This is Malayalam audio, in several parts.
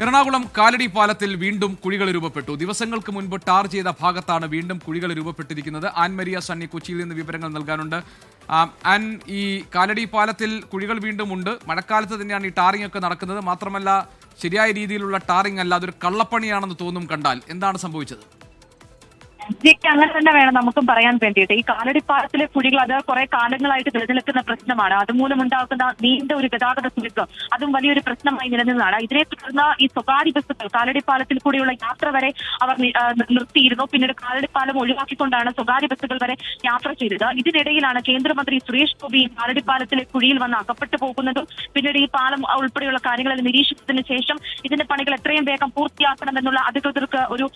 എറണാകുളം കാലടി പാലത്തിൽ വീണ്ടും കുഴികൾ രൂപപ്പെട്ടു. ദിവസങ്ങൾക്ക് മുൻപ് ടാർ ചെയ്ത ഭാഗത്താണ് വീണ്ടും കുഴികൾ രൂപപ്പെട്ടിരിക്കുന്നത്. ആൻ മരിയ സണ്ണി കൊച്ചിയിൽ നിന്ന് വിവരങ്ങൾ നൽകാനുണ്ട്. ആൻ, ഈ കാലടി പാലത്തിൽ കുഴികൾ വീണ്ടും ഉണ്ട്. മഴക്കാലത്ത് തന്നെയാണ് ഈ ടാറിംഗ് ഒക്കെ നടക്കുന്നത്. മാത്രമല്ല, ശരിയായ രീതിയിലുള്ള ടാറിംഗ് അല്ല, അതൊരു കള്ളപ്പണിയാണെന്ന് തോന്നും കണ്ടാൽ. എന്താണ് സംഭവിച്ചത്? അങ്ങനെ തന്നെ വേണം നമുക്കും പറയാൻ വേണ്ടിയിട്ട്. ഈ കാലടിപ്പാലത്തിലെ കുഴികൾ അത് കുറെ കാലങ്ങളായിട്ട് നിലനിൽക്കുന്ന പ്രശ്നമാണ്. അതുമൂലമുണ്ടാകുന്ന നീണ്ട ഒരു ഗതാഗത കുരുക്ക് അതും വലിയൊരു പ്രശ്നമായി നിലനിന്നതാണ്. ഇതിനെ തുടർന്ന് ഈ സ്വകാര്യ ബസ്സുകൾ കാലടിപ്പാലത്തിൽ കൂടിയുള്ള യാത്ര വരെ അവർ നിർത്തിയിരുന്നു. പിന്നീട് കാലടിപ്പാലം ഒഴിവാക്കിക്കൊണ്ടാണ് സ്വകാര്യ ബസ്സുകൾ വരെ യാത്ര ചെയ്തത്. ഇതിനിടയിലാണ് കേന്ദ്രമന്ത്രി സുരേഷ് ഗോപി കാലടിപ്പാലത്തിലെ കുഴിയിൽ വന്ന് അകപ്പെട്ടു പോകുന്നതും പിന്നീട് ഈ പാലം ഉൾപ്പെടെയുള്ള കാര്യങ്ങളിൽ നിരീക്ഷിച്ചതിന് ശേഷം ഇതിന്റെ പണികൾ എത്രയും വേഗം പൂർത്തിയാക്കണമെന്നുള്ള അധികൃതർക്ക് ഒരു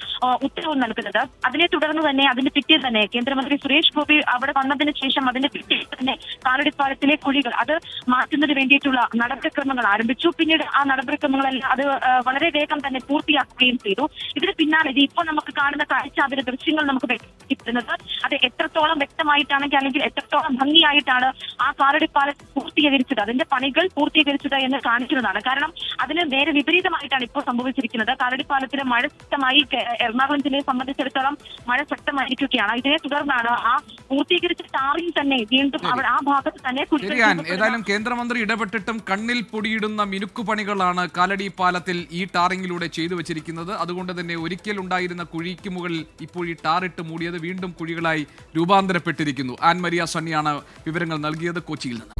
ഉത്തരവ് നൽകുന്നത്. അതിനെ തുടർന്ന് തന്നെ അതിന്റെ പിറ്റേ തന്നെ കേന്ദ്രമന്ത്രി സുരേഷ് ഗോപി അവിടെ വന്നതിന് ശേഷം അതിന്റെ പിറ്റേ തന്നെ കാലടിപ്പാലത്തിലെ കുഴികൾ അത് മാറ്റുന്നതിന് വേണ്ടിയിട്ടുള്ള നടപടിക്രമങ്ങൾ ആരംഭിച്ചു. പിന്നീട് ആ നടപടിക്രമങ്ങളെല്ലാം അത് വളരെ വേഗം തന്നെ പൂർത്തിയാക്കുകയും ചെയ്തു. ഇതിന് പിന്നാലെ ഇപ്പോൾ നമുക്ക് കാണുന്ന കാഴ്ച, അതിന്റെ ദൃശ്യങ്ങൾ നമുക്ക് വ്യക്തമാക്കുന്നത് അത് എത്രത്തോളം വ്യക്തമായിട്ടാണെങ്കിൽ അല്ലെങ്കിൽ എത്രത്തോളം ഭംഗിയായിട്ടാണ് ആ കാലടിപ്പാലം പൂർത്തീകരിച്ചത്, അതിന്റെ പണികൾ പൂർത്തീകരിച്ചത് എന്ന് കാണിക്കുന്നതാണ്. കാരണം അതിന് നേരെ വിപരീതമായിട്ടാണ് ഇപ്പോൾ സംഭവിച്ചിരിക്കുന്നത്. കാലടിപ്പാലത്തിലെ മഴ ശക്തമായി എറണാകുളം ജില്ലയെ സംബന്ധിച്ചിടത്തോളം മഴ ശക്തമായിരിക്കുകയാണ്. ഇതിനെ തുടർന്നാണ് ആ പൂർത്തീകരിച്ച ടാറിംഗ് തന്നെ വീണ്ടും ആ ഭാഗത്ത് തന്നെ. ഏതായാലും കേന്ദ്രമന്ത്രി ഇടപെട്ടിട്ടും കണ്ണിൽ പൊടിയിടുന്ന മിനുക്കുപണികളാണ് കാലടി പാലത്തിൽ ഈ ടാറിംഗിലൂടെ ചെയ്തു വെച്ചിരിക്കുന്നത്. അതുകൊണ്ട് തന്നെ ഒരിക്കൽ ഉണ്ടായിരുന്ന കുഴിക്ക് മുകളിൽ ഇപ്പോൾ ഈ ടാറിട്ട് മൂടിയത് വീണ്ടും കുഴികളായി രൂപാന്തരപ്പെട്ടിരിക്കുന്നു. ആൻ മരിയ സണ്ണിയാണ് വിവരങ്ങൾ നൽകിയത് കൊച്ചിയിൽ നിന്ന്.